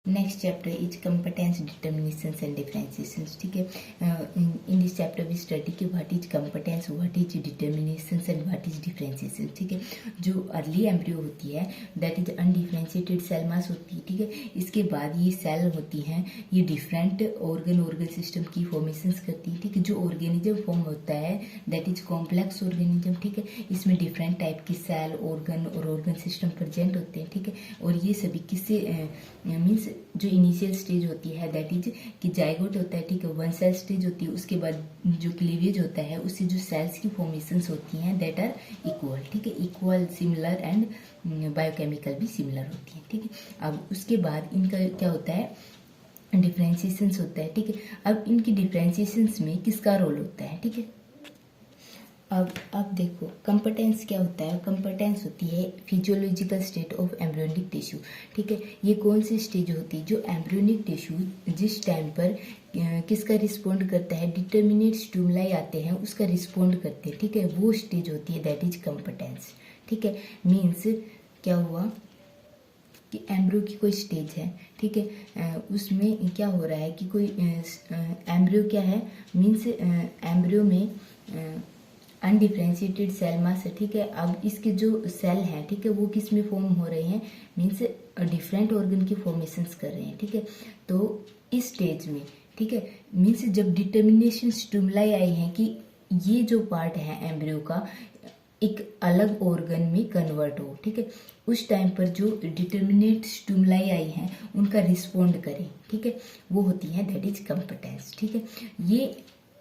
Next chapter is competence, determinations and differentiations. ठीक है, in this chapter we study कि what is competence, what is determinations and what is differentiation. ठीक है, जो early embryo होती है that is undifferentiated cell mass होती है. ठीक है, इसके बाद ये सेल होती हैं, ये डिफरेंट ऑर्गन सिस्टम की फॉर्मेशंस करती है. ठीक है, जो ऑर्गेनिज्म फॉर्म होता है that is कॉम्प्लेक्स ऑर्गेनिज्म. ठीक है, इसमें डिफरेंट टाइप की सेल, ऑर्गन और ऑर्गन सिस्टम प्रेजेंट होते हैं. ठीक है, और ये सभी किससे मीन्स जो इनिशियल स्टेज होती है दैट इज कि जाइगोट होता है. ठीक है, वन सेल स्टेज होती है. उसके बाद जो क्लीवेज होता है उससे जो सेल्स की फॉर्मेशंस होती हैं दैट आर इक्वल. ठीक है, इक्वल, सिमिलर एंड बायोकेमिकल भी सिमिलर होती है. ठीक है, अब उसके बाद इनका क्या होता है, डिफ्रेंशिएशंस होता है. ठीक है, अब इनकी डिफ्रेंशिएशंस में किसका रोल होता है. ठीक है, अब देखो कंपेटेंस क्या होता है. कंपेटेंस होती है physiological state of embryonic tissue. ठीक है, ये कौन सी स्टेज होती है, जो एम्ब्रियोनिक टिश्यू जिस टाइम पर किसका रिस्पॉन्ड करता है, डिटर्मिनेट स्टिमुलाई आते हैं उसका रिस्पॉन्ड करते हैं. ठीक है, वो स्टेज होती है दैट इज कंपेटेंस. ठीक है, मीन्स क्या हुआ कि एम्ब्रियो की कोई स्टेज है. ठीक है, उसमें क्या हो रहा है कि कोई एम्ब्रियो क्या है, मीन्स एम्ब्रियो में अनडिफ्रेंशिएटेड सेल मास है. ठीक है, अब इसके जो सेल हैं, ठीक है, वो किस में फॉर्म हो रहे हैं, मीन्स डिफरेंट ऑर्गन की फॉर्मेशंस कर रहे हैं. ठीक है, तो इस स्टेज में, ठीक है, मीन्स जब डिटर्मिनेशन स्टिमुलाई आई है कि ये जो पार्ट है एम्ब्रियो का एक अलग ऑर्गन में कन्वर्ट हो. ठीक है, उस टाइम पर जो डिटर्मिनेट स्टिमुलाई आई हैं उनका रिस्पॉन्ड करें. ठीक है, वो होती है दैट इज कंपेटेंस. ठीक है, ये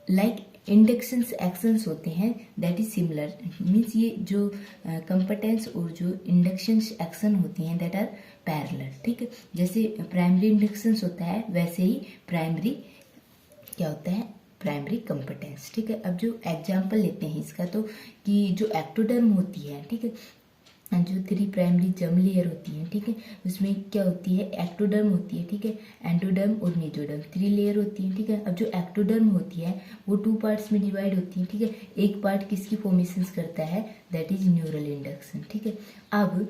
लाइक इंडक्शंस एक्शंस होते हैं दैट इज सिमिलर. मीन्स ये जो कंपेटेंस और जो इंडक्शंस एक्शन होती हैं दैट आर पैरेलल. ठीक है, जैसे प्राइमरी इंडक्शंस होता है वैसे ही प्राइमरी क्या होता है, प्राइमरी कंपेटेंस. ठीक है, अब जो एग्जांपल लेते हैं इसका, तो कि जो एक्टोडर्म होती है, ठीक है, जो 3 प्राइमरी जर्म लेयर होती है. ठीक है, उसमें क्या होती है, एक्टोडर्म होती है. ठीक है, एंडोडर्म और मेसोडर्म 3 लेयर होती है. ठीक है, अब जो एक्टोडर्म होती है वो 2 पार्ट्स में डिवाइड होती है. ठीक है, एक पार्ट किसकी फॉर्मेशंस करता है, दैट इज न्यूरल इंडक्शन. ठीक है, अब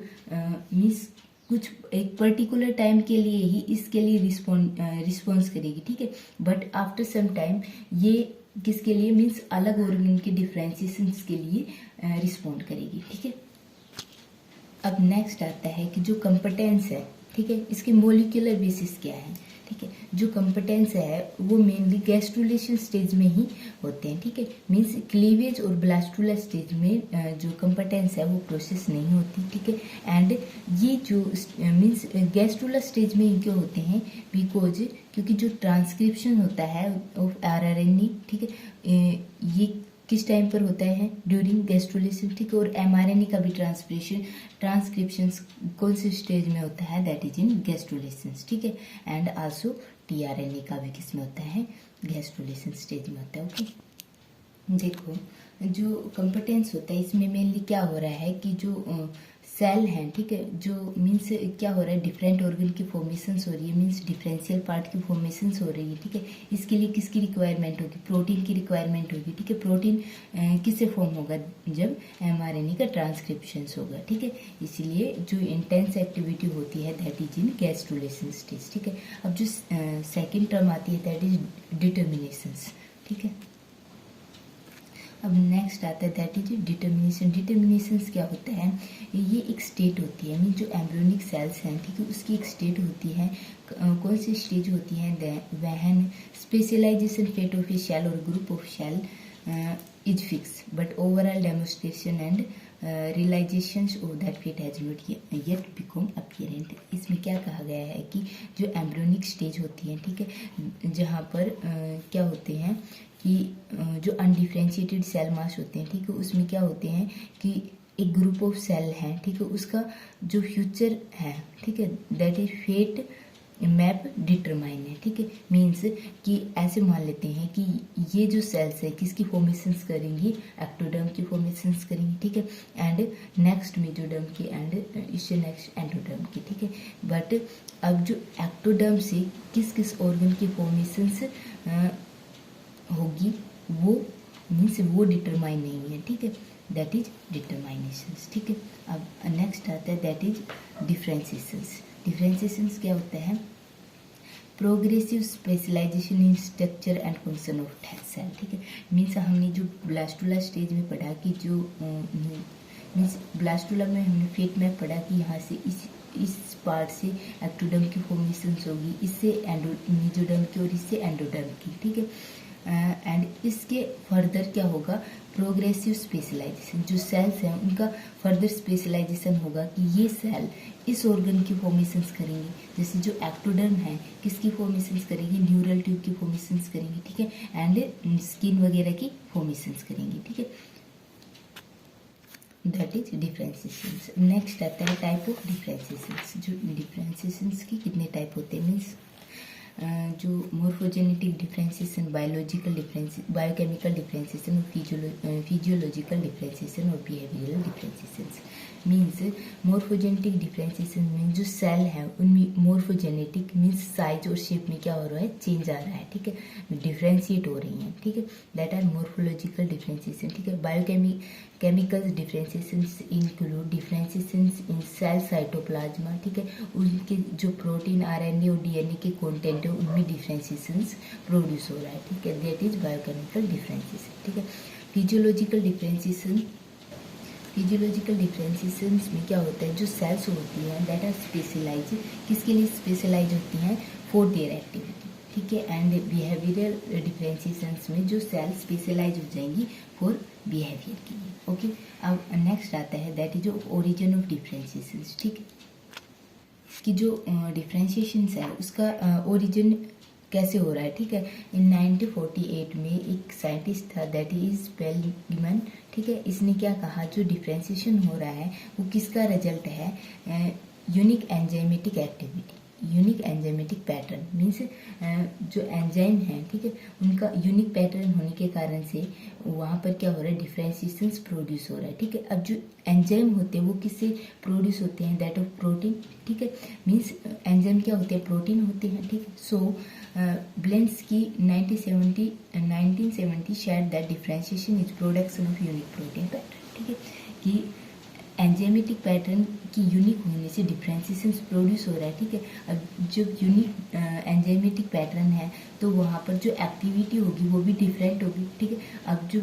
मीन्स कुछ एक पर्टिकुलर टाइम के लिए ही इसके लिए रिस्पॉन्स करेगी. ठीक है, बट आफ्टर सम टाइम ये किसके लिए, मीन्स अलग ऑर्गन के डिफ्रेंशिएशंस के लिए रिस्पॉन्ड करेगी. ठीक है, अब नेक्स्ट आता है कि जो कंपेटेंस है, ठीक है, इसके मोलिकुलर बेसिस क्या है. ठीक है, जो कंपेटेंस है वो मेनली गैस्ट्रुलेशन स्टेज में ही होते हैं. ठीक है, मीन्स क्लीवेज और ब्लास्टुला स्टेज में जो कंपेटेंस है वो प्रोसेस नहीं होती. ठीक है, एंड ये जो मीन्स गैस्ट्रुला स्टेज में क्यों होते हैं, बिकॉज क्योंकि जो ट्रांसक्रिप्शन होता है ऑफ आरआरएनए, ठीक है, ये किस टाइम पर होता है, ड्यूरिंग गैस्ट्रुलेशन. ठीक है, और एमआरएनए का भी ट्रांसक्रिप्शन कौन से स्टेज में होता है, दैट इज इन गैस्ट्रुलेशन. ठीक है, एंड आल्सो टीआरएनए का भी किस में होता है, गैस्ट्रुलेशन स्टेज में होता है. ओके, देखो जो कंपेटेंस होता है इसमें मेनली क्या हो रहा है कि जो सेल हैं, ठीक है, जो मीन्स क्या हो रहा है, डिफरेंट ऑर्गन की फॉर्मेशंस हो रही है, मीन्स डिफरेंशियल पार्ट की फॉर्मेशंस हो रही है. ठीक है, इसके लिए किसकी रिक्वायरमेंट होगी, प्रोटीन की रिक्वायरमेंट होगी. ठीक है, प्रोटीन किससे फॉर्म होगा, जब एमआरएनए का ट्रांसक्रिप्शंस होगा. ठीक है, इसीलिए जो इंटेंस एक्टिविटी होती है that is in gastrulation stage. ठीक है, अब जो सेकेंड टर्म आती है दैट इज डिटर्मिनेशंस. ठीक है, अब नेक्स्ट आता है दैट इज डिटर्मिनेशन. डिटर्मिनेशंस क्या होता है, ये एक स्टेट होती है, मीन जो एम्ब्रियोनिक सेल्स हैं, ठीक है, उसकी एक स्टेट होती है. कौन सी स्टेज होती है, when specialization fate of a cell or group of cell is fix but overall demonstration and realization of that fate has not yet become apparent. इसमें क्या कहा गया है कि जो एम्ब्रियोनिक स्टेज होती है, ठीक है, जहाँ पर क्या होते हैं कि जो अनडिफ्रेंशिएटेड सेल मास होते हैं, ठीक है, उसमें क्या होते हैं कि एक ग्रुप ऑफ सेल हैं, ठीक है, उसका जो फ्यूचर है, ठीक है, that is fate map determine है. ठीक है, मीन्स कि ऐसे मान लेते हैं कि ये जो सेल्स है किसकी फॉर्मेशंस करेंगी, एक्टोडर्म की फॉर्मेशंस करेंगी. ठीक है, एंड नेक्स्ट मेसोडर्म की एंड इससे नेक्स्ट एंडोडर्म की. ठीक है, बट अब जो एक्टोडर्म से किस किस ऑर्गन की फॉर्मेशंस होगी वो मीन्स वो डिटरमाइन नहीं है. ठीक है, दैट इज डिटरमाइनेशंस. ठीक है, अब नेक्स्ट आता है दैट इज डिफ्रेंशिएशंस. डिफ्रेंशिएशंस क्या होता है, progressive specialization in structure and function of cell, ठीक है। मीन्स हमने जो ब्लास्टुला स्टेज में पढ़ा कि जो मीन्स ब्लास्टुला में हमने फेट में पढ़ा कि यहाँ से इस पार्ट से एक्टोडर्म की फॉर्मेशंस होगी, इससे मेसोडर्म की और इससे एंडोडर्म की, ठीक है। एंड इसके फर्दर क्या होगा, प्रोग्रेसिव स्पेशलाइजेशन, जो सेल्स हैं उनका फर्दर स्पेशलाइजेशन होगा कि ये सेल इस ऑर्गन की फॉर्मेशंस करेंगे। जैसे जो एक्टोडर्म है किसकी फॉर्मेशंस करेंगे, न्यूरल ट्यूब की फॉर्मेशंस करेंगे, ठीक है, एंड स्किन वगैरह की फॉर्मेशंस करेंगे, ठीक है। That is differentiation. नेक्स्ट आता है टाइप ऑफ डिफ्रेंसिएशन। जो डिफ्रेंसिएशन की कितने टाइप होते हैं, मीन्स जो morphogenetic differentiation, biological difference, biochemical differentiation, physiological differentiation और behavioural differentiation. Means morphogenetic differentiation में जो सेल है उनमें मोर्फोजेनेटिक मीन्स साइज और शेप में क्या हो रहा है, चेंज आ रहा है, ठीक है, डिफ्रेंशिएट हो रही है, ठीक है, दैट आर मोर्फोलॉजिकल डिफ्रेंसिएशन, ठीक है। बायोकेमिकल डिफ्रेंसिएशंस इंक्लूड डिफ्रेंसिएशंस इन सेल साइटोप्लाज्मा, ठीक है, उनके जो प्रोटीन, आरएनए और डीएनए के कंटेंट है उनमें डिफ्रेंसिएशंस प्रोड्यूस हो रहा है, ठीक है, दैट इज बायोकेमिकल डिफ्रेंसिएशन, ठीक है। फिजियोलॉजिकल डिफ्रेंसिएशन, फिजियोलॉजिकल डिफ्रेंसिएशंस में क्या होता है, जो सेल्स होती हैं दैट आर स्पेशलाइज, किसके लिए स्पेशलाइज होती हैं, फॉर देयर एक्टिविटी, ठीक है, एंड बिहेवियरल डिफ्रेंसिएशंस में जो सेल्स स्पेशलाइज हो जाएंगी फॉर बिहेवियर के लिए, ओके। अब नेक्स्ट आता है दैट इज ओरिजिन ऑफ डिफ्रेंसिएशंस, ठीक है, कि जो डिफ्रेंसिएशंस है उसका ओरिजिन कैसे हो रहा है, ठीक है। इन 1948 में एक साइंटिस्ट था दैट इज पेलगिमन, ठीक है, इसने क्या कहा, जो डिफ्रेंसिएशन हो रहा है वो किसका रिजल्ट है, unique enzymatic activity, unique enzymatic pattern, means जो एंजाइम है, ठीक है, उनका यूनिक पैटर्न होने के कारण से वहाँ पर क्या हो रहा है, डिफ्रेंसिएशंस प्रोड्यूस हो रहा है, ठीक है। अब जो एंजाइम होते हैं वो किससे प्रोड्यूस होते हैं, दैट ऑफ प्रोटीन, ठीक है, मीन्स एंजाइम क्या होते हैं, प्रोटीन होते हैं, ठीक है। सो ब्लेंस्की 1970 shared that differentiation is production of unique protein pattern, ठीक है, कि एंजाइमेटिक पैटर्न की यूनिक होने से डिफ्रेंसिएशन प्रोड्यूस हो रहा है, ठीक है। अब जब यूनिक एंजाइमेटिक पैटर्न है तो वहाँ पर जो एक्टिविटी होगी वो भी डिफरेंट होगी, ठीक है। अब जो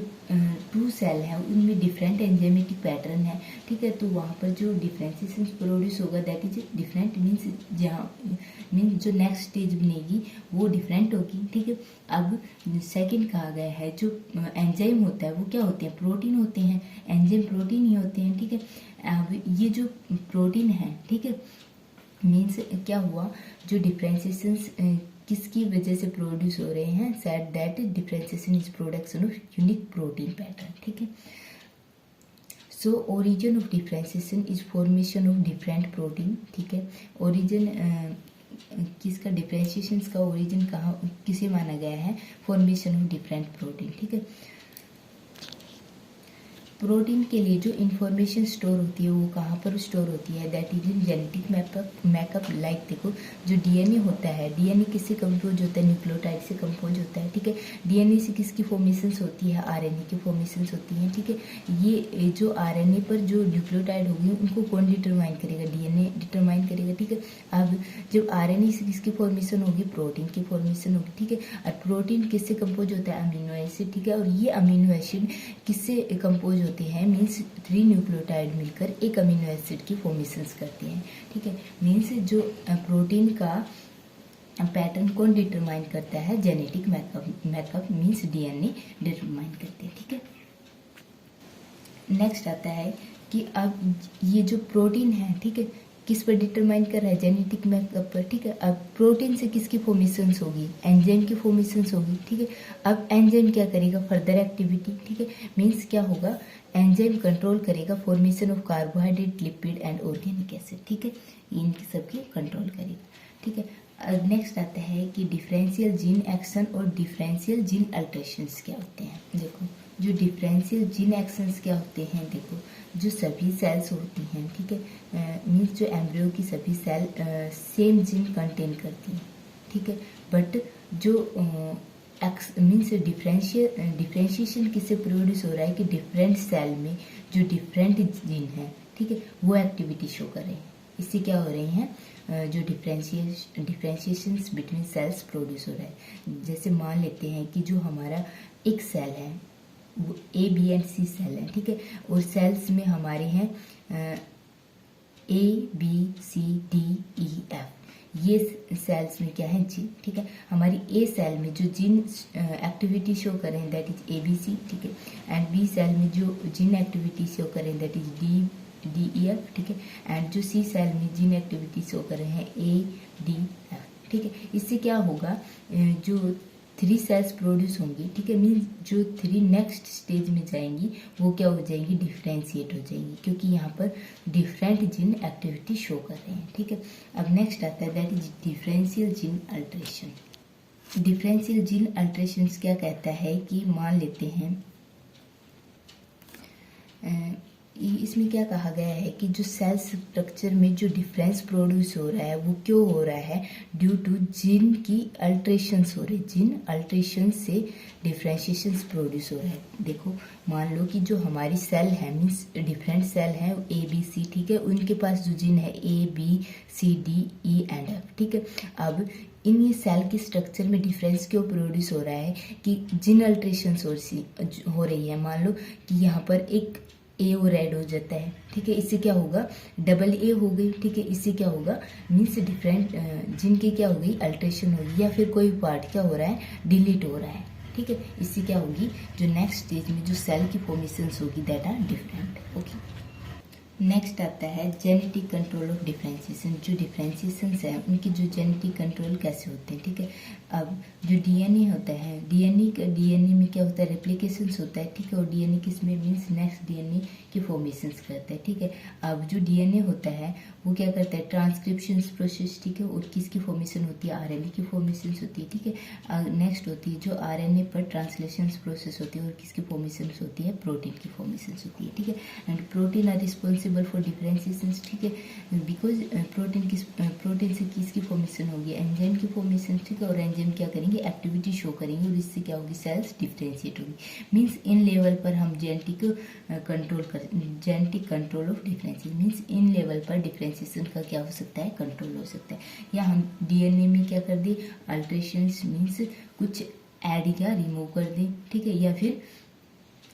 टू सेल है उनमें डिफरेंट एंजाइमेटिक पैटर्न है, ठीक है, तो वहाँ पर जो डिफ्रेंसिएशन प्रोड्यूस होगा दैट इज डिफरेंट, मीन्स जो नेक्स्ट स्टेज बनेगी वो डिफरेंट होगी, ठीक है। अब सेकंड कहा गया है जो एंजाइम होता है वो क्या होते हैं, प्रोटीन होते हैं, एंजाइम प्रोटीन ही होते हैं, ठीक है। अब ये जो प्रोटीन है, ठीक है, मीन्स क्या हुआ, जो डिफ्रेंसिएशंस किसकी वजह से प्रोड्यूस हो रहे हैं, said that differentiation is production of unique protein pattern, ठीक है। So origin of differentiation is formation of different protein, ठीक है। ओरिजिन किसका, डिफ्रेंसिएशन का ओरिजिन कहाँ किसे माना गया है, फॉर्मेशन ऑफ डिफरेंट प्रोटीन, ठीक है। प्रोटीन के लिए जो इन्फॉर्मेशन स्टोर होती है वो कहाँ पर स्टोर होती है, that is in genetic makeup, like देखो जो डीएनए होता है, डीएनए किससे कंपोज होता है, न्यूक्लियोटाइड से कंपोज होता है, ठीक है। डीएनए से किसकी फॉर्मेशंस होती है, आरएनए की फॉर्मेशंस होती हैं, ठीक है। ये जो आरएनए पर जो न्यूक्लियोटाइड होगी उनको कौन डिटरमाइन करेगा, डीएनए डिटरमाइन करेगा, ठीक है। अब जब आरएनए से किसकी फॉर्मेशन होगी, प्रोटीन की फॉर्मेशन होगी, ठीक है। और प्रोटीन किससे कंपोज होता है, अमीनो एसिड, ठीक है, और ये अमीनो एसिड किससे कंपोज होते हैं, मीन्स 3 न्यूक्लियोटाइड मिलकर एक अमीनो एसिड की फॉर्मेशंस करते हैं, ठीक है। मीन्स जो प्रोटीन का पैटर्न कौन डिटरमाइन करता है, genetic makeup means DNA determine करते हैं, ठीक है। नेक्स्ट आता है कि अब ये जो प्रोटीन है, ठीक है, किस पर डिटरमाइन कर रहा है, जेनेटिक मैकअप पर, ठीक है। अब प्रोटीन से किसकी फॉर्मेशंस होगी, एंजाइम की फॉर्मेशंस होगी, ठीक है। अब एंजाइम क्या करेगा, फर्दर एक्टिविटी, ठीक है, मीन्स क्या होगा, एंजाइम कंट्रोल करेगा formation of carbohydrate, lipid and organic acid, ठीक है, इनकी सबकी कंट्रोल करेगा, ठीक है। नेक्स्ट आता है कि डिफरेंशियल जीन एक्शन और डिफरेंशियल जीन अल्टरेशंस क्या होते हैं। देखो जो डिफरेंशियल जीन एक्शंस क्या होते हैं, देखो जो सभी सेल्स होती हैं, ठीक है, मीन्स जो एम्ब्रियो की सभी सेल सेम जीन कंटेन करती हैं, ठीक है, बट जो मीन्स डिफ्रेंशिएशन किससे प्रोड्यूस हो रहा है कि डिफरेंट सेल में जो डिफरेंट जीन है, ठीक है, वो एक्टिविटी शो कर रहे हैं, इससे क्या हो रही हैं, जो डिफ्रेंशिएशंस बिटवीन सेल्स प्रोड्यूस हो रहा है। जैसे मान लेते हैं कि जो हमारा एक सेल है वो A B and C cell है, ठीक है, और सेल्स में हमारे हैं A B C D E F, ये सेल्स में क्या है जीन, ठीक है। हमारी ए सेल में जो जीन एक्टिविटी शो करें that is A B C, ठीक है, एंड बी सेल में जो जीन एक्टिविटी शो करें that is D E F, ठीक है, एंड जो सी सेल में जीन एक्टिविटी शो कर रहे हैं ए डी एफ, ठीक है। इससे क्या होगा, जो 3 सेल्स प्रोड्यूस होंगी, ठीक है, मीन्स जो 3 नेक्स्ट स्टेज में जाएंगी वो क्या हो जाएंगी, डिफ्रेंशिएट हो जाएंगी, क्योंकि यहाँ पर डिफरेंट जीन एक्टिविटी शो कर रहे हैं, ठीक है। अब नेक्स्ट आता है that is differential gene alteration. Differential gene alteration क्या कहता है कि मान लेते हैं इसमें क्या कहा गया है कि जो सेल स्ट्रक्चर में जो डिफरेंस प्रोड्यूस हो रहा है वो क्यों हो रहा है, ड्यू टू जीन की अल्ट्रेशंस हो रहे हैं, जीन अल्ट्रेशन से डिफरेंशिएशंस प्रोड्यूस हो रहा है। देखो मान लो कि जो हमारी सेल है मीन्स डिफरेंट सेल है ए बी सी, ठीक है, उनके पास जो जीन है A B C D E and F, ठीक है। अब इन ये सेल के स्ट्रक्चर में डिफरेंस क्यों प्रोड्यूस हो रहा है कि जीन अल्ट्रेशंस हो रही है। मान लो कि यहाँ पर एक ए और ऐड हो जाता है, ठीक है, इससे क्या होगा, डबल ए हो गई, ठीक है, इससे क्या होगा, मीन्स डिफरेंट जिनकी क्या हो गई, अल्ट्रेशन होगी, या फिर कोई पार्ट क्या हो रहा है, डिलीट हो रहा है, ठीक है। इससे क्या होगी, जो नेक्स्ट स्टेज में जो सेल की फॉर्मेशंस होगी that are different, okay. Next आता है जेनेटिक कंट्रोल ऑफ डिफरेंशिएशन। जो डिफरेंशिएशंस हैं उनकी जो जेनेटिक कंट्रोल कैसे होते हैं, ठीक है। अब जो डीएनए होता है, डीएनए में क्या होता है, रेप्लिकेशंस होता है, ठीक है, और डीएनए किसमें, मीन्स नेक्स्ट डीएनए की फॉर्मेशंस करता है, ठीक है। अब जो डीएनए होता है वो क्या करता है, ट्रांसक्रिप्शन प्रोसेस, ठीक है, और किसकी फॉर्मेशन होती है, आरएनए की फॉर्मेशन होती है, ठीक है। नेक्स्ट होती है जो आरएनए पर ट्रांसलेशन प्रोसेस होती है और किसकी फॉर्मेशन होती है, प्रोटीन की फॉर्मेशन होती है, ठीक है। And protein are responsible for differentiation, ठीक है, बिकॉज प्रोटीन से किसकी फॉर्मेशन होगी, एंजाइम की फॉर्मेशन, ठीक है, और एंजाइम क्या करेंगे, एक्टिविटी शो करेंगे, और इससे क्या होगी, सेल्स डिफरेंशिएट होगी। मीन्स इन लेवल पर हम genetic control of differentiation, means in level पर डिफरेंशिएशन का क्या हो सकता है, कंट्रोल हो सकता है। या हम डीएनए में क्या कर दें, अल्ट्रेशंस मीन्स कुछ ऐड या रिमूव कर दें, ठीक है, या फिर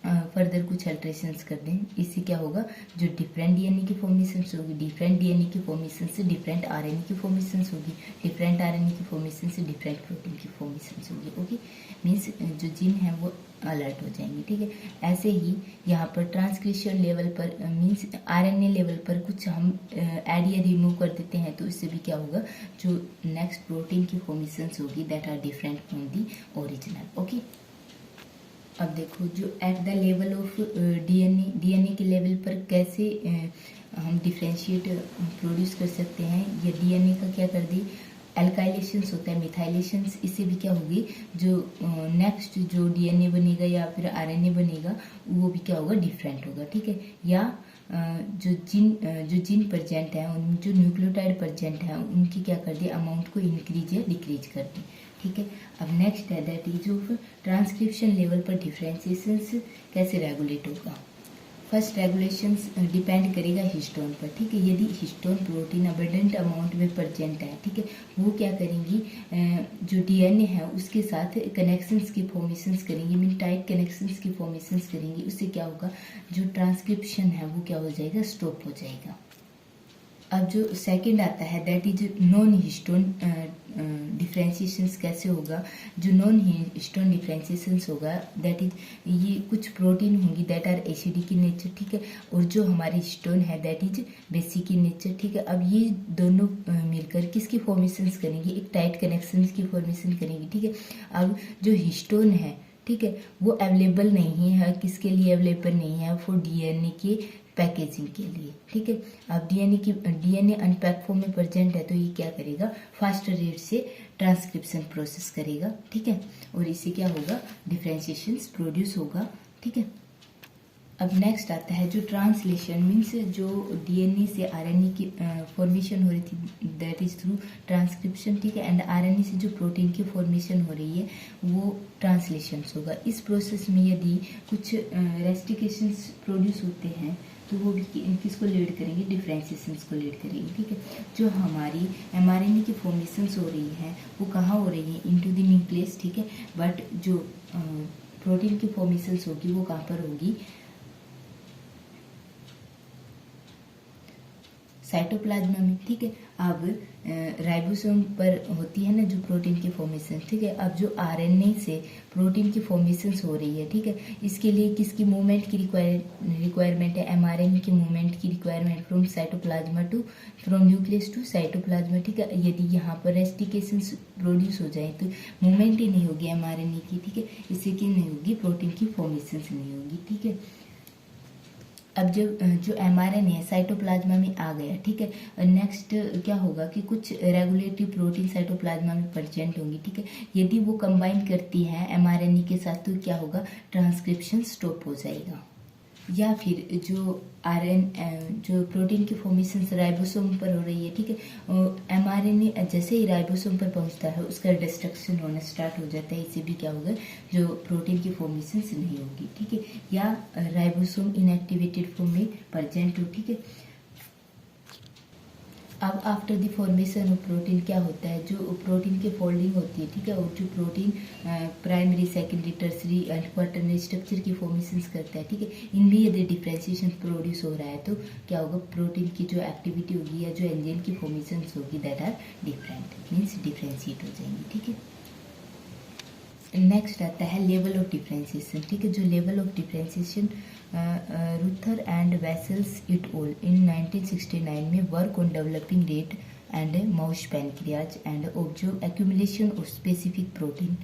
फर्दर कुछ अल्ट्रेशंस कर दें, इससे क्या होगा, जो डिफरेंट डीएनए की फॉर्मेशन होगी, डिफरेंट डीएनए की फॉर्मेशन से डिफरेंट आरएनए की फॉर्मेशन होगी, डिफरेंट आरएनए की फॉर्मेशन से डिफरेंट प्रोटीन की फॉर्मेशन होगी, ओके। मीन्स जो जीन है वो अलर्ट हो जाएंगे, ठीक है। ऐसे ही यहाँ पर ट्रांसक्रिप्शन लेवल पर मीन्स आरएनए लेवल पर कुछ हम ऐड या रिमूव कर देते हैं, तो इससे भी क्या होगा, जो नेक्स्ट प्रोटीन की फॉर्मेशन होगी that are different from the original, okay. अब देखो जो at the level of DNA के लेवल पर कैसे हम डिफरेंशिएट प्रोड्यूस कर सकते हैं, या डीएनए का क्या कर दी, एल्काइलेशंस होता है, मिथाइलेशंस, इससे भी क्या होगी, जो नेक्स्ट जो डीएनए बनेगा या फिर आरएनए बनेगा वो भी क्या होगा, डिफरेंट होगा, ठीक है। या जो जीन प्रेजेंट है उनमें जो न्यूक्लियोटाइड प्रेजेंट है उनकी क्या कर दी, अमाउंट को इंक्रीज या डिक्रीज कर दी, ठीक है। अब नेक्स्ट है that is of transcription level पर डिफरेंशिएशंस कैसे रेगुलेट होगा। फर्स्ट रेगुलेशंस डिपेंड करेगा हिस्टोन पर, ठीक है। यदि हिस्टोन प्रोटीन अबंडेंट अमाउंट में प्रेजेंट है, ठीक है, वो क्या करेंगी, जो डीएनए है उसके साथ कनेक्शंस की फॉर्मेशंस करेंगी, मीन टाइट कनेक्शंस की फॉर्मेशंस करेंगी, उससे क्या होगा, जो ट्रांसक्रिप्शन है वो क्या हो जाएगा, स्टॉप हो जाएगा। अब जो सेकंड आता है that is non histone differentiations कैसे होगा। जो नॉन हिस्टोन डिफरेंशिएशंस होगा दैट इज ये कुछ प्रोटीन होंगी that are acidic in nature, ठीक है, और जो हमारे हिस्टोन है that is basic in nature, ठीक है। अब ये दोनों मिलकर किसकी फॉर्मेशंस करेंगे, एक टाइट कनेक्शन की फॉर्मेशन करेंगी, ठीक है। अब जो हिस्टोन है, ठीक है, वो अवेलेबल नहीं है, किसके लिए अवेलेबल नहीं है, फॉर डीएनए के पैकेजिंग के लिए, ठीक है। अब डीएनए अनपैक फॉर्म में प्रेजेंट है तो ये क्या करेगा, फास्टर रेट से ट्रांसक्रिप्शन प्रोसेस करेगा, ठीक है, और इससे क्या होगा, डिफरेंशिएशन प्रोड्यूस होगा, ठीक है। अब नेक्स्ट आता है जो ट्रांसलेशन मीन्स जो डीएनए से आरएनए की फॉर्मेशन हो रही थी दैट इज थ्रू ट्रांसक्रिप्शन, ठीक है, एंड आरएनए से जो प्रोटीन की फॉर्मेशन हो रही है वो ट्रांसलेशन होगा। इस प्रोसेस में यदि कुछ रेस्ट्रिक्शंस प्रोड्यूस होते हैं तो वो भी किसको लीड करेंगे, डिफरेंशिएशंस को लीड करेंगे। ठीक है, जो हमारी mRNA की फॉर्मेशंस हो रही है वो कहाँ हो रही है, इनटू द न्यूक्लियस। ठीक है, बट जो प्रोटीन की फॉर्मेशंस होगी वो कहाँ पर होगी, साइटोप्लाज्मा में। ठीक है, अब राइबोसोम पर होती है ना जो प्रोटीन की फॉर्मेशन। ठीक है, अब जो आरएनए से प्रोटीन की फॉर्मेशंस हो रही है, ठीक है, इसके लिए किसकी मूवमेंट की रिक्वायरमेंट है, एमआरएनए की मूवमेंट की requirement from cytoplasm to, from nucleus to cytoplasm. ठीक है, यदि यहाँ पर रेस्टिकेशन प्रोड्यूस हो जाए तो मूवमेंट ही नहीं होगी एमआरएनए की। ठीक है, इससे क्या नहीं होगी, प्रोटीन की फॉर्मेशंस नहीं होगी। ठीक है, अब जो एमआरएनए है साइटोप्लाज्मा में आ गया। ठीक है, नेक्स्ट क्या होगा कि कुछ रेगुलेटरी प्रोटीन साइटोप्लाज्मा में प्रेजेंट होंगी। ठीक है, यदि वो कंबाइन करती है एमआरएनए के साथ तो क्या होगा, ट्रांसक्रिप्शन स्टॉप हो जाएगा। या फिर जो प्रोटीन की फॉर्मेशन राइबोसोम पर हो रही है। ठीक है, एमआरएनए जैसे ही राइबोसोम पर पहुंचता है उसका डिस्ट्रक्शन होना स्टार्ट हो जाता है, इससे भी क्या होगा, जो प्रोटीन की फॉर्मेशन नहीं होगी। ठीक है, या राइबोसोम इनएक्टिवेटेड फॉर्म में प्रेजेंट हो। ठीक है, अब after the formation of protein क्या होता है, जो प्रोटीन की फोल्डिंग होती है। ठीक है, और जो protein primary, secondary, tertiary and quaternary structure की फॉर्मेशंस करता है। ठीक है, इनमें यदि डिफ्रेंशिएशन प्रोड्यूस हो रहा है तो क्या होगा, प्रोटीन की जो एक्टिविटी होगी या जो एंजाइम की फॉर्मेशंस होगी that are different, means differentiate हो जाएंगी। ठीक है, नेक्स्ट आता है लेवल ऑफ डिफ्रेंशिएशन। ठीक है, जो level of differentiation Rutter and Wessells et al in 1969 में work on developing rat and mouse pancreas and observe accumulation of specific protein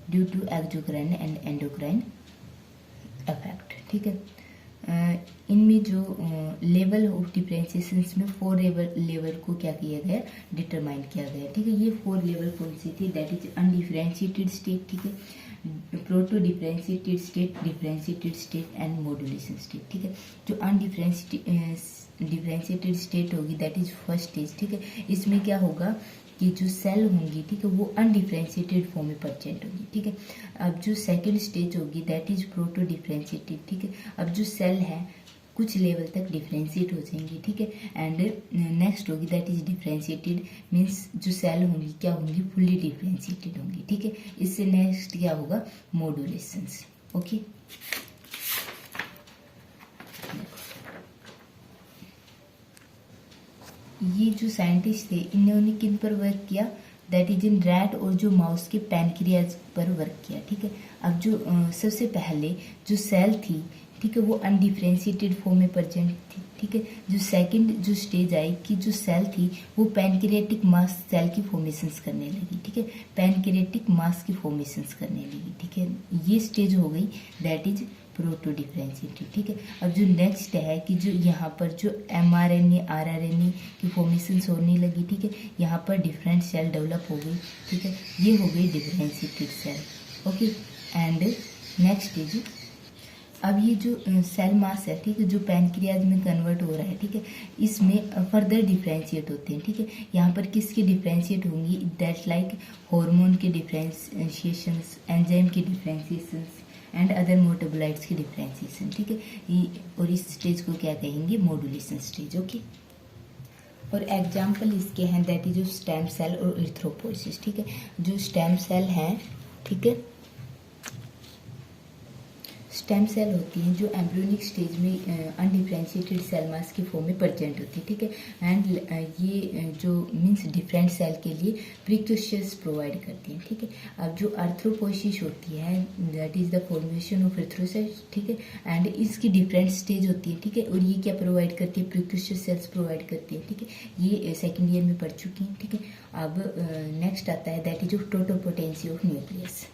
due to exocrine and endocrine effect. ठीक है, इनमें जो level of differentiation में 4 level को क्या किया गया, डिटरमाइन किया गया। ठीक है, ये 4 लेवल कौन सी थी, दैट इज अनडिफरेंशिएटेड स्टेट। ठीक है, proto differentiated state, differentiated state and modulation state. ठीक है, जो डिफरेंशिएटेड स्टेट होगी दैट इज फर्स्ट स्टेज। ठीक है, इसमें क्या होगा कि जो सेल होंगी, ठीक है, वो अनडिफरेंशिएटेड फॉर्म में प्रेजेंट होगी। ठीक है, अब जो सेकंड स्टेज होगी दैट इज प्रोटो डिफरेंशिएटेड। ठीक है, अब जो सेल है कुछ लेवल तक डिफरेंशिएट हो जाएंगी। ठीक है, एंड नेक्स्ट होगी दैट इज डिफरेंशिएटेड, मीन्स जो सेल होंगी क्या होंगी, फुल्ली डिफरेंशिएटेड होंगी। ठीक है, इससे नेक्स्ट क्या होगा, मॉड्यूलेशंस। ओके, ये जो साइंटिस्ट थे इन्होंने किन पर वर्क किया, दैट इज इन रैट और जो माउस के पैनक्रियाज पर वर्क किया। ठीक है, अब जो सबसे पहले जो सेल थी, ठीक है, वो अनडिफरेंशिएटेड फॉर्म में प्रेजेंट थी। ठीक है, जो सेकंड जो स्टेज आई कि जो सेल थी वो पैनक्रियाटिक मास सेल की फॉर्मेशंस करने लगी। ठीक है, पैनक्रियाटिक मास की फॉर्मेशंस करने लगी। ठीक है, ये स्टेज हो गई दैट इज प्रोटो डिफरेंशिएटेड। ठीक है, अब जो नेक्स्ट है कि जो यहाँ पर जो एमआरएनए आरआरएनए की फॉर्मेशंस होने लगी। ठीक है, यहाँ पर डिफरेंट सेल डेवलप हो गई। ठीक है, ये हो गई differentiated cell. Okay, and next stage, अब ये जो सेल मास है, ठीक है, जो पैनक्रियाज में कन्वर्ट हो रहा है। ठीक है, इसमें फर्दर डिफरेंशिएट होते हैं। ठीक है, यहाँ पर किसके डिफरेंशिएट होंगी, दैट लाइक हार्मोन के डिफरेंशिएशंस, एंजाइम के डिफरेंशिएशंस एंड अदर मेटाबोलाइट्स की डिफरेंशिएशन। ठीक है, और इस स्टेज को क्या कहेंगे, मॉड्यूलेशन स्टेज। ओके, और एग्जाम्पल इसके हैं दैट इज जो स्टेम सेल और इरिथ्रोपोइसिस। ठीक है, जो स्टेम सेल हैं, ठीक है, स्टेम सेल होती हैं जो एम्ब्रियोनिक स्टेज में अनडिफरेंशिएटेड सेल मास की फॉर्म में प्रेजेंट होती है। ठीक है, एंड ये जो मीन्स डिफरेंट सेल के लिए प्रिकॉशंस प्रोवाइड करती हैं। ठीक है, अब जो आर्थ्रोपोसिस होती है that is the formation of erythrocytes. ठीक है, एंड इसकी डिफरेंट स्टेज होती है। ठीक है, और ये क्या प्रोवाइड करती है, प्रिकॉशस सेल्स प्रोवाइड करती है। ठीक है, ये सेकेंड ईयर में पढ़ चुकी हैं। ठीक है, अब नेक्स्ट आता है that is of totipotency of nucleus.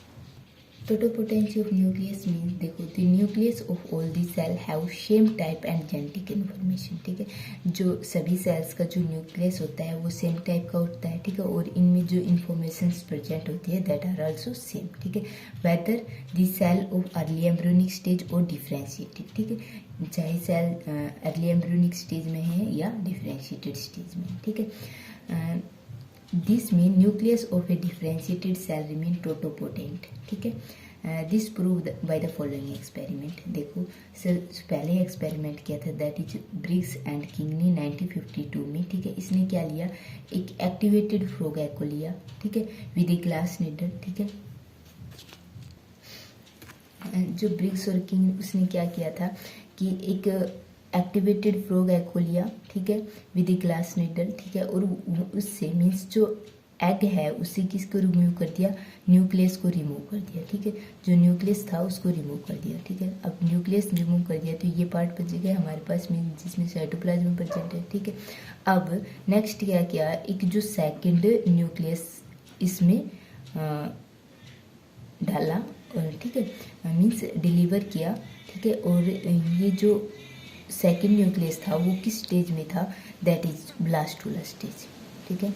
Totipotency of nucleus means, देखो, the nucleus of all the cell have same type and genetic information. ठीक है, जो सभी सेल्स का जो न्यूक्लियस होता है वो सेम टाइप का होता है। ठीक है, और इनमें जो इन्फॉर्मेशन प्रेजेंट होती है दैट आर आल्सो सेम। ठीक है, whether the cell of early embryonic stage और डिफरेंशिएटेड। ठीक है, चाहे सेल अर्ली एम्ब्रियोनिक स्टेज में है या डिफरेंशिएटेड स्टेज में। ठीक है, this mean nucleus of a differentiated cell remain totipotent. ठीक है, this proved by the following experiment. देखो सर पहले एक्सपेरिमेंट किया था that is Briggs and King ने 1952 में, ठीक है। इसने क्या लिया, एक एक्टिवेटेड फ्रॉग एग को लिया, ठीक है, विद ए ग्लास नीडल, ठीक है। जो ब्रिग्स और किंग उसने क्या किया था कि एक एक्टिवेटेड फ्रॉग एग को लिया, ठीक है, विद ए ग्लास नीडल, ठीक है, और उससे मीन्स जो एग है उससे किसको रिमूव कर दिया, न्यूक्लियस को रिमूव कर दिया, ठीक है, जो न्यूक्लियस था उसको रिमूव कर दिया, ठीक है। अब न्यूक्लियस रिमूव कर दिया तो ये पार्ट बच गया हमारे पास में जिसमें साइटोप्लाज्म प्रेजेंट है, ठीक है। अब नेक्स्ट क्या किया, एक जो सेकंड न्यूक्लियस इसमें डाला, ठीक है, मीन्स डिलीवर किया, ठीक है। और ये जो सेकंड न्यूक्लियस था वो किस स्टेज में था, दैट इज ब्लास्टुला स्टेज, ठीक है।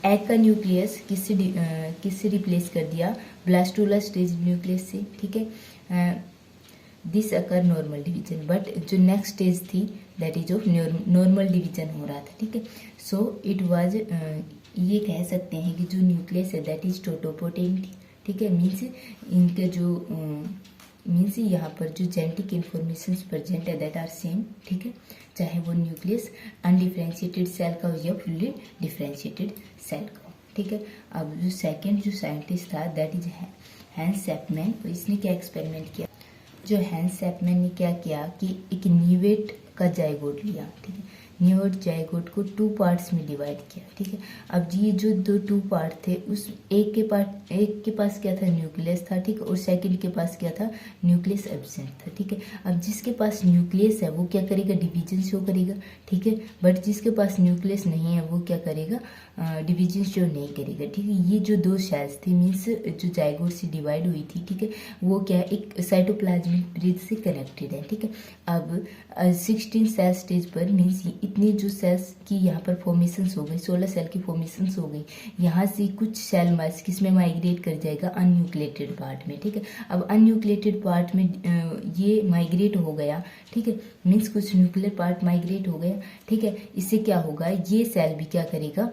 एग का न्यूक्लियस किससे रिप्लेस कर दिया, ब्लास्टुला स्टेज न्यूक्लियस से, ठीक है। This occur normal division, but जो नेक्स्ट स्टेज थी that is of normal division हो रहा था, ठीक है। सो इट वाज, ये कह सकते हैं कि जो न्यूक्लियस है दैट इज टोटोपोटेंट, ठीक है, मीन्स इनके जो मीन्स यहाँ पर जो जेनेटिक इन्फॉर्मेशन प्रेजेंट है दैट आर सेम, ठीक है, चाहे वो न्यूक्लियस अनडिफ्रेंशिएटेड सेल का हो या फुल्ली डिफ्रेंशिएटेड सेल का हो, ठीक है। अब जो सेकंड जो साइंटिस्ट था दैट इज हैंस सैपमैन, इसने क्या एक्सपेरिमेंट किया, जो हैंस सैपमैन ने क्या किया कि एक न्यूवेट का जाइगोट लिया, ठीक है, न्यूवेट जाइगोट को 2 पार्ट्स में डिवाइड किया, ठीक है। अब ये जो 2 पार्ट थे उस एक के पास क्या था, न्यूक्लियस था, ठीक है, और सेकंड के पास क्या था, न्यूक्लियस एब्सेंट था, ठीक है। अब जिसके पास न्यूक्लियस है वो क्या करेगा, डिवीजन शो करेगा, ठीक है, बट जिसके पास न्यूक्लियस नहीं है वो क्या करेगा, डिवीजन शो नहीं करेगा, ठीक है। ये जो 2 सेल्स थी मीन्स जो जाइगोट से डिवाइड हुई थी, ठीक है, वो क्या एक साइटोप्लाज्मिक ब्रिज से कनेक्टेड है, ठीक है। अब 16 सेल स्टेज पर मीन्स इतनी जो सेल्स की यहाँ पर फॉर्मेशंस हो गई, 16 सेल की फॉर्मेशंस हो गई, यहाँ से कुछ सेल मास किसमें माइग्रेट कर जाएगा, अनन्यूक्लिएटेड पार्ट में, ठीक है। अब अनन्यूक्लिएटेड पार्ट में ये माइग्रेट हो गया, ठीक है, मीन्स कुछ न्यूक्लियर पार्ट माइग्रेट हो गया, ठीक है। इससे क्या होगा, ये सेल भी क्या करेगा,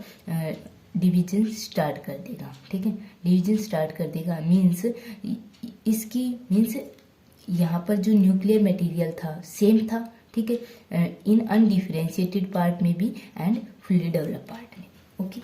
डिवीजन स्टार्ट कर देगा, ठीक है, डिवीजन स्टार्ट कर देगा, मीन्स इसकी मीन्स यहाँ पर जो न्यूक्लियर मटेरियल था सेम था, ठीक है, इन अनडिफरेंशिएटेड पार्ट में भी एंड फुल्ली डेवलप पार्ट में, ओके।